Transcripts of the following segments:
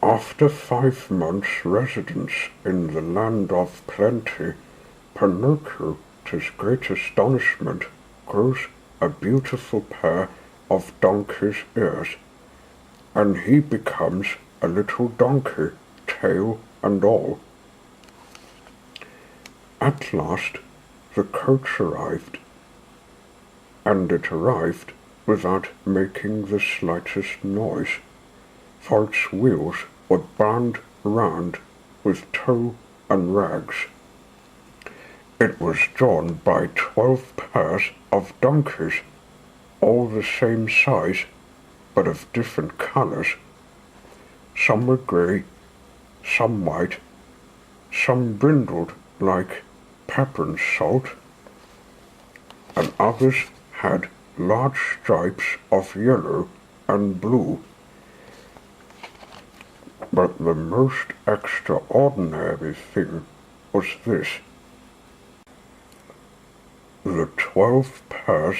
After 5 months' residence in the land of plenty, Pinocchio, to his great astonishment, grows a beautiful pair of donkey's ears, and he becomes a little donkey, tail and all. At last the coach arrived, and it arrived without making the slightest noise, for its wheels were bound round with tow and rags. It was drawn by 12 pairs of donkeys, all the same size, but of different colours. Some were grey, some white, some brindled like pepper and salt, and others had large stripes of yellow and blue. But the most extraordinary thing was this. The 12 pairs,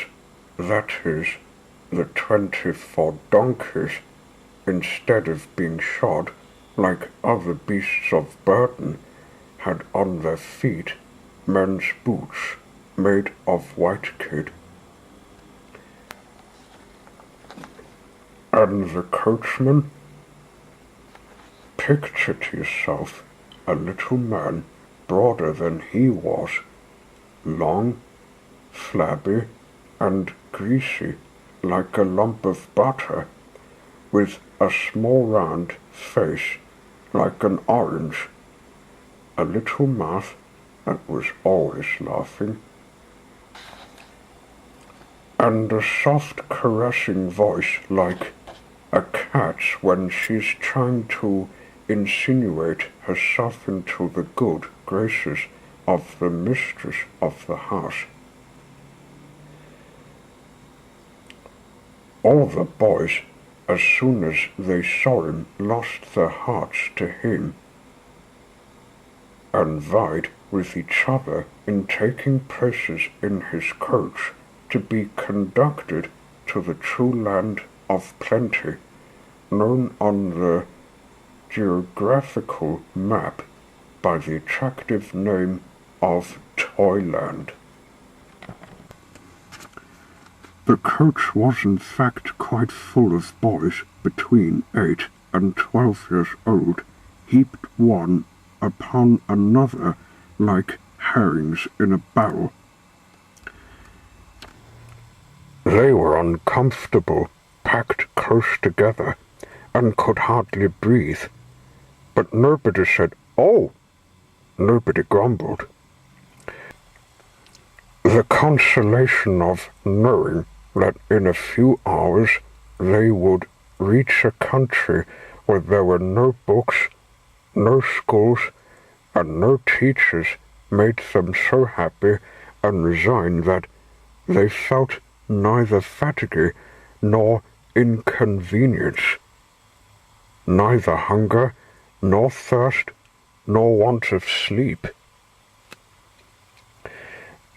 that is, the 24 donkeys, instead of being shod like other beasts of burden, had on their feet men's boots made of white kid. And the coachman, picture to yourself a little man broader than he was, long, flabby, and greasy like a lump of butter, with a small round face like an orange, a little mouth that was always laughing, and a soft caressing voice like a cat's when she's trying to insinuate herself into the good graces of the mistress of the house. All the boys, as soon as they saw him, lost their hearts to him, and vied with each other in taking places in his coach to be conducted to the true land of plenty, known on the geographical map by the attractive name of Toyland. The coach was in fact quite full of boys between 8 and 12 years old, heaped one upon another like herrings in a barrel. They were uncomfortable, packed close together, and could hardly breathe, but nobody said, "Oh!" Nobody grumbled. The consolation of knowing that in a few hours they would reach a country where there were no books, no schools, and no teachers made them so happy and resigned that they felt neither fatigue nor inconvenience, neither hunger nor thirst nor want of sleep.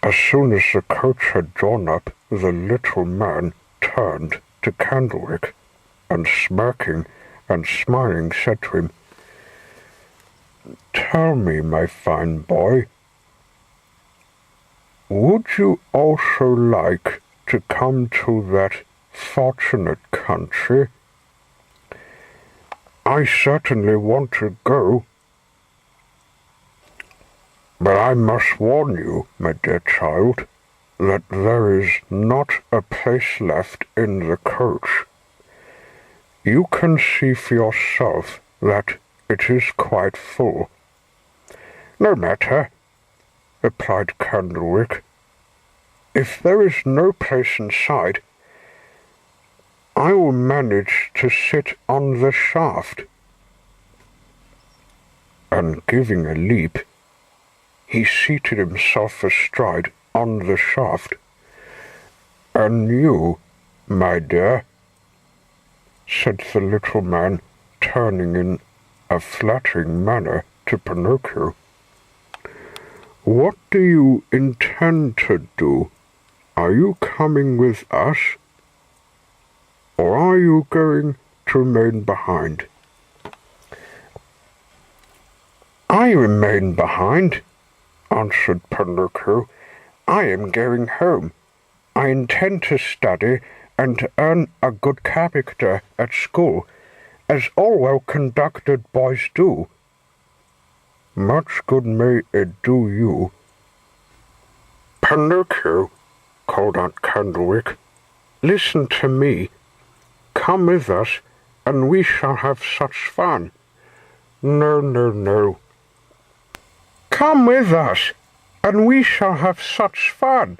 As soon as the coach had drawn up, the little man turned to Candlewick, and smirking and smiling said to him, "Tell me, my fine boy, would you also like to come to that fortunate country? I certainly want to go, but I must warn you, my dear child, that there is not a place left in the coach. You can see for yourself that it is quite full." "No matter," replied Candlewick. "If there is no place inside, I will manage to sit on the shaft." And giving a leap, he seated himself astride on the shaft. "And you, my dear," said the little man, turning in a flattering manner to Pinocchio, "what do you intend to do? Are you coming with us, or are you going to remain behind?" I remain behind, answered Pinocchio. I am going home. I intend to study and to earn a good character at school, as all well-conducted boys do. Much good may it do you. Pinocchio, called out Candlewick, listen to me. Come with us, and we shall have such fun. No, no, no. Come with us, and we shall have such fun,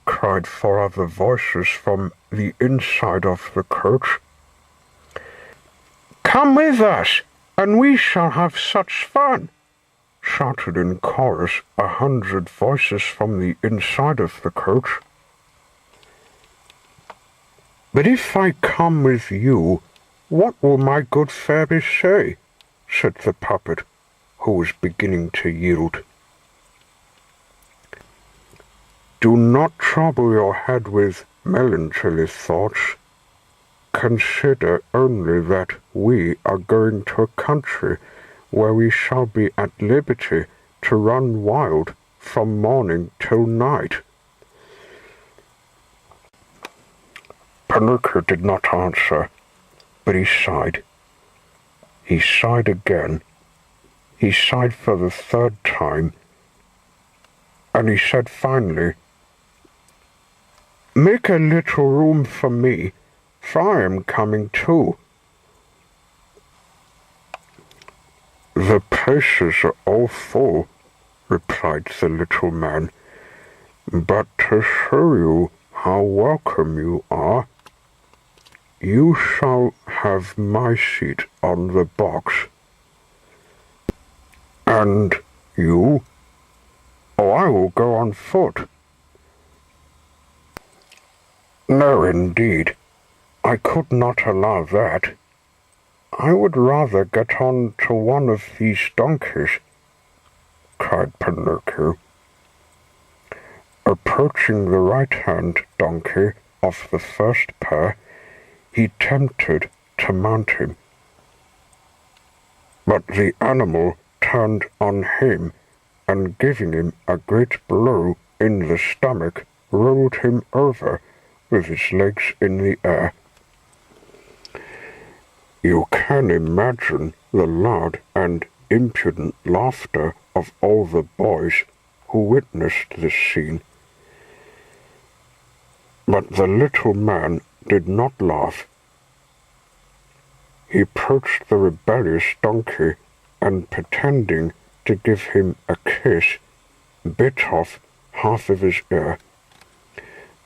cried 4 other voices from the inside of the coach. Come with us, and we shall have such fun, shouted in chorus 100 voices from the inside of the coach. But if I come with you, what will my good fairy say? Said the puppet, who was beginning to yield. Do not trouble your head with melancholy thoughts. Consider only that we are going to a country where we shall be at liberty to run wild from morning till night. Pinocchio did not answer, but he sighed. He sighed again. He sighed for the 3rd time, and he said finally, Make a little room for me, for I am coming too. The places are all full, replied the little man, but to show you how welcome you are, you shall have my seat on the box. And you? Oh, I will go on foot. No, indeed. I could not allow that. I would rather get on to one of these donkeys, cried Pinocchio. Approaching the right-hand donkey of the first pair, he attempted to mount him. But the animal turned on him, and giving him a great blow in the stomach, rolled him over with his legs in the air. You can imagine the loud and impudent laughter of all the boys who witnessed this scene. But the little man did not laugh. He approached the rebellious donkey, and pretending to give him a kiss, bit off half of his ear.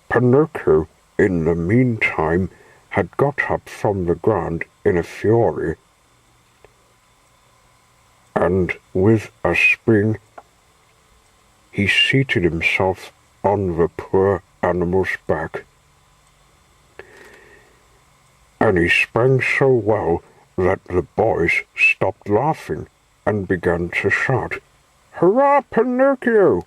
Pinocchio, in the meantime, had got up from the ground in a fury, and with a spring he seated himself on the poor animal's back. And he sprang so well that the boys stopped laughing and began to shout, "Hurrah, Pinocchio!"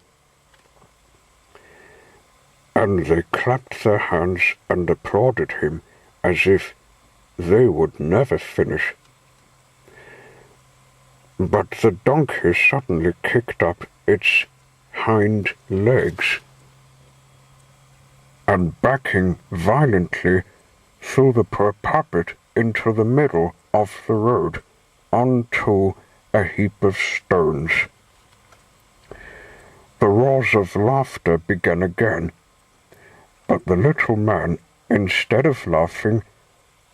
And they clapped their hands and applauded him as if they would never finish. But the donkey suddenly kicked up its hind legs, and backing violently threw the poor puppet into the middle of the road onto a heap of stones. The roars of laughter began again, but the little man, instead of laughing,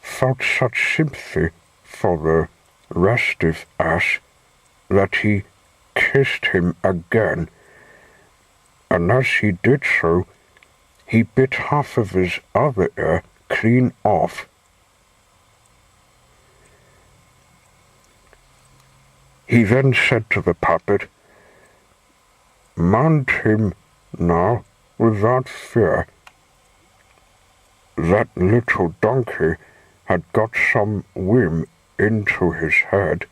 felt such sympathy for the restive ass that he kissed him again, and as he did so, he bit half of his other ear clean off. He then said to the puppet, "Mount him now without fear." That little donkey had got some whim into his head,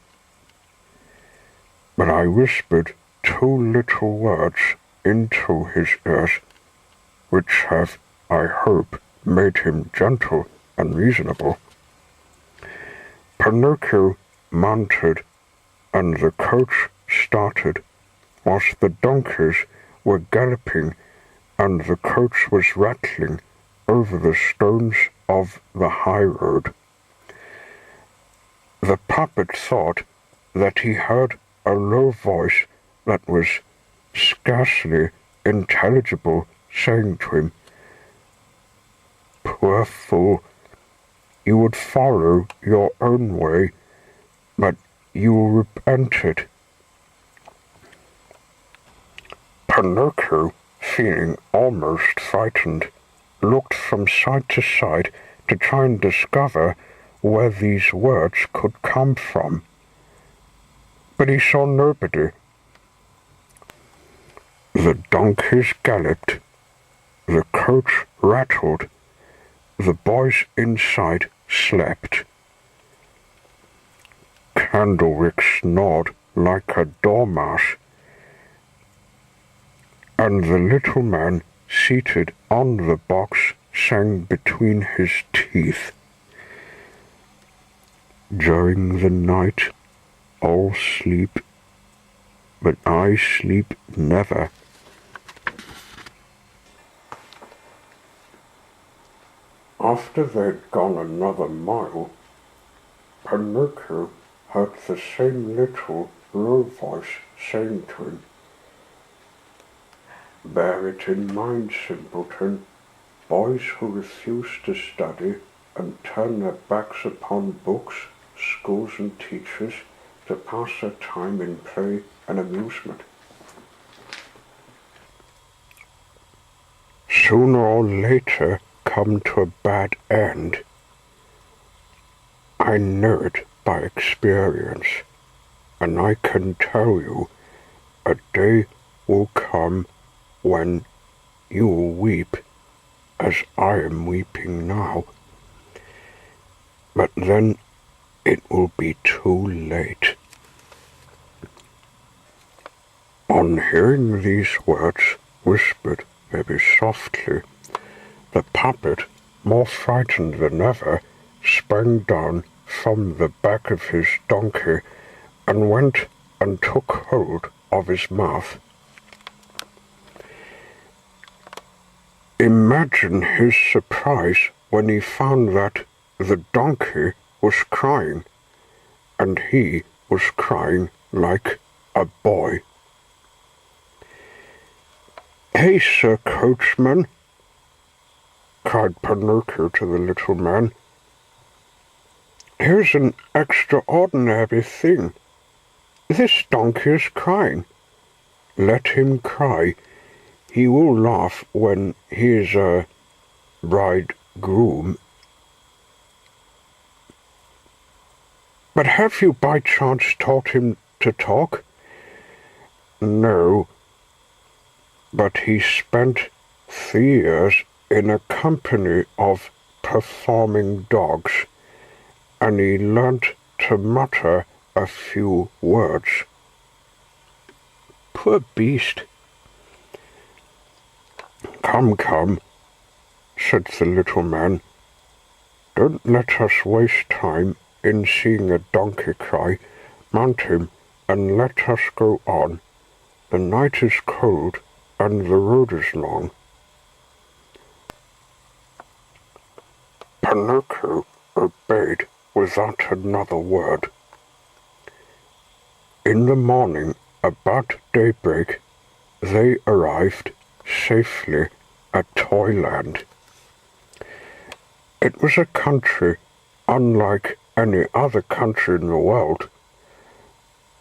but I whispered 2 little words into his ears, which have, I hope, made him gentle and reasonable. Pinocchio mounted and the coach started, whilst the donkeys were galloping and the coach was rattling over the stones of the high road. The puppet thought that he heard a low voice that was scarcely intelligible saying to him, "Poor fool, you would follow your own way, but you will repent it." Pinocchio, feeling almost frightened, looked from side to side to try and discover where these words could come from. But he saw nobody. The donkeys galloped, the coach rattled, the boys inside slept. Candlewick snored like a dormouse, and the little man seated on the box sang between his teeth, "During the night all sleep, but I sleep never." After they'd gone another mile, Pinocchio heard the same little low voice saying to him, "Bear it in mind, simpleton, boys who refuse to study and turn their backs upon books, schools and teachers to pass their time in play and amusement, sooner or later come to a bad end. I know it by experience, and I can tell you a day will come when you will weep as I am weeping now, but then it will be too late." On hearing these words whispered very softly, the puppet, more frightened than ever, sprang down from the back of his donkey and went and took hold of his mouth. Imagine his surprise when he found that the donkey was crying, and he was crying like a boy. "Hey, Sir Coachman," cried Pinocchio to the little man, "here's an extraordinary thing. This donkey is crying. Let him cry. He will laugh when he is a bridegroom. But have you by chance taught him to talk?" "No, but he spent 3 years in a company of performing dogs, and he learnt to mutter a few words." "Poor beast." Come," said the little man, "don't let us waste time in seeing a donkey cry. Mount him and let us go on. The night is cold and the road is long." Pinocchio obeyed without another word. In the morning, about daybreak, they arrived safely at Toyland. It was a country unlike any other country in the world.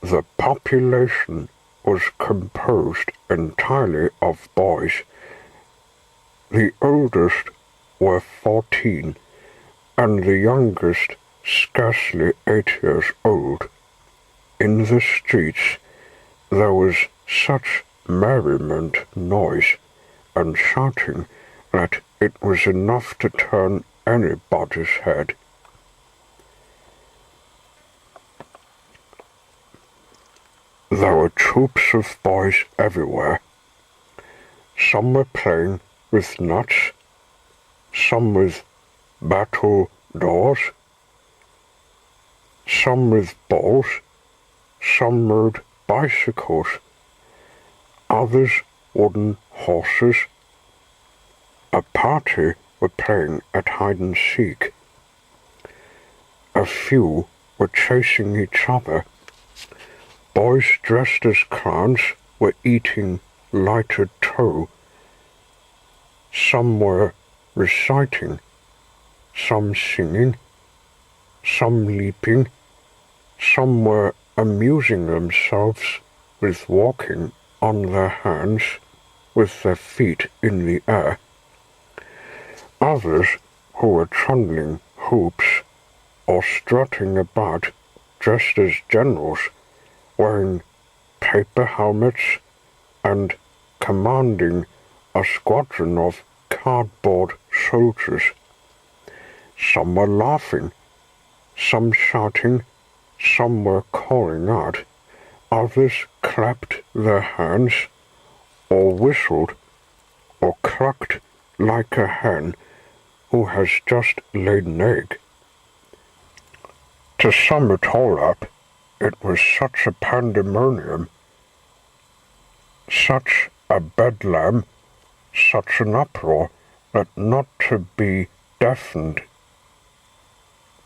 The population was composed entirely of boys. The oldest were 14, and the youngest scarcely 8 years old. In the streets there was such merriment, noise, and shouting that it was enough to turn anybody's head. There were troops of boys everywhere. Some were playing with nuts, some with battle doors, some with balls, some rode bicycles, others wooden horses. A party were playing at hide-and-seek. A few were chasing each other. Boys dressed as clowns were eating lighted tow. Some were reciting, some singing, some leaping, some were amusing themselves with walking on their hands with their feet in the air. Others, who were trundling hoops or strutting about dressed as generals, wearing paper helmets and commanding a squadron of cardboard soldiers. Some were laughing, some shouting, some were calling out, others clapped their hands, or whistled, or clucked like a hen who has just laid an egg. To sum it all up, it was such a pandemonium, such a bedlam, such an uproar, that not to be deafened,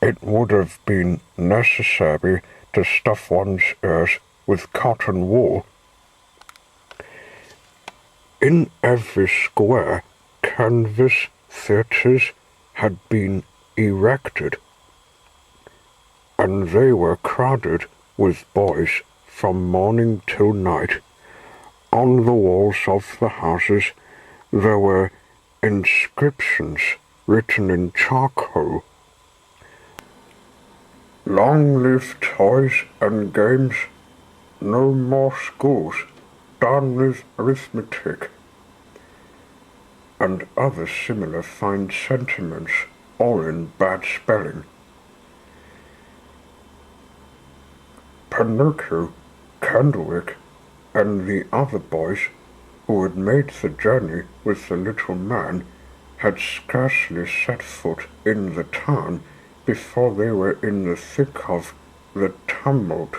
it would have been necessary to stuff one's ears with cotton wool. In every square, canvas theatres had been erected, and they were crowded with boys from morning till night. On the walls of the houses there were inscriptions written in charcoal. Long live toys and games, no more schools, down with arithmetic, and other similar fine sentiments, all in bad spelling. Pinocchio, Candlewick, and the other boys who had made the journey with the little man had scarcely set foot in the town before they were in the thick of the tumult.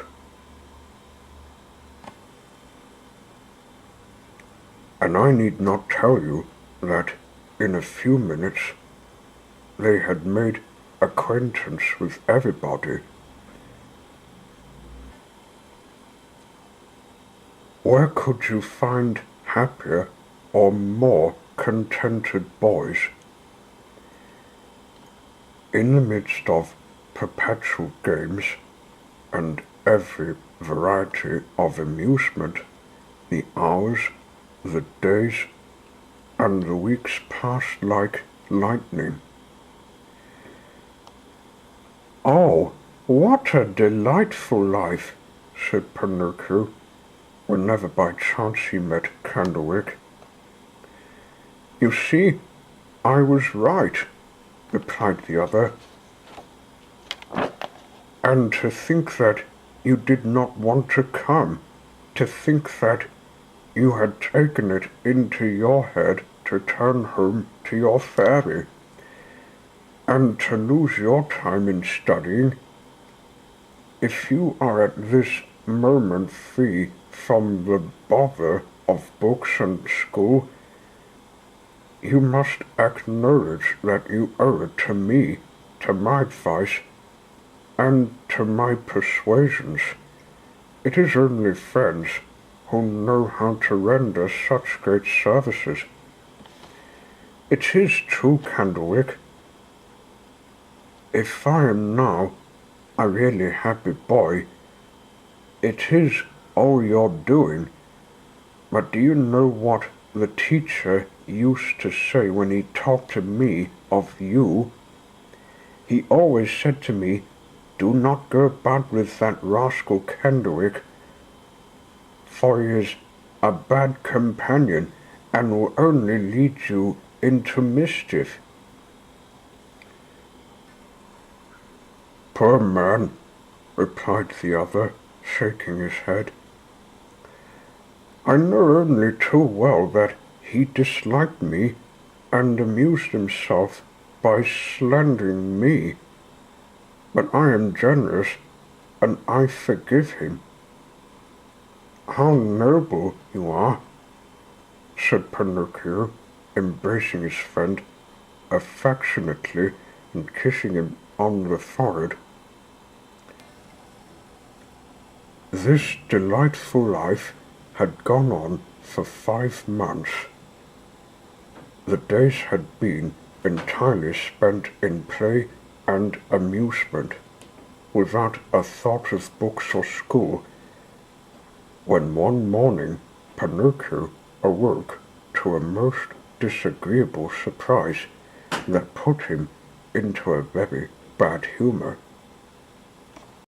And I need not tell you that in a few minutes they had made acquaintance with everybody. Where could you find happier or more contented boys? In the midst of perpetual games and every variety of amusement, the hours, the days, and the weeks passed like lightning. "Oh, what a delightful life," said Pinocchio, whenever by chance he met Candlewick. "You see, I was right," replied the other. "And to think that you did not want to come, to think that you had taken it into your head to turn home to your fairy, and to lose your time in studying. If you are at this moment free from the bother of books and school, you must acknowledge that you owe it to me, to my advice, and to my persuasions. It is only friends who know how to render such great services. It is true, Candlewick. If I am now a really happy boy, it is all your doing. But do you know what the teacher used to say when he talked to me of you? He always said to me, 'Do not go about with that rascal Candlewick, for he is a bad companion and will only lead you into mischief.'" "Poor man," replied the other, shaking his head. "I know only too well that he disliked me and amused himself by slandering me. But I am generous, and I forgive him. How noble you are, said Pinocchio, embracing his friend affectionately and kissing him on the forehead. This delightful life had gone on for 5 months. The days had been entirely spent in play and amusement, without a thought of books or school, when one morning Pinocchio awoke to a most disagreeable surprise that put him into a very bad humor.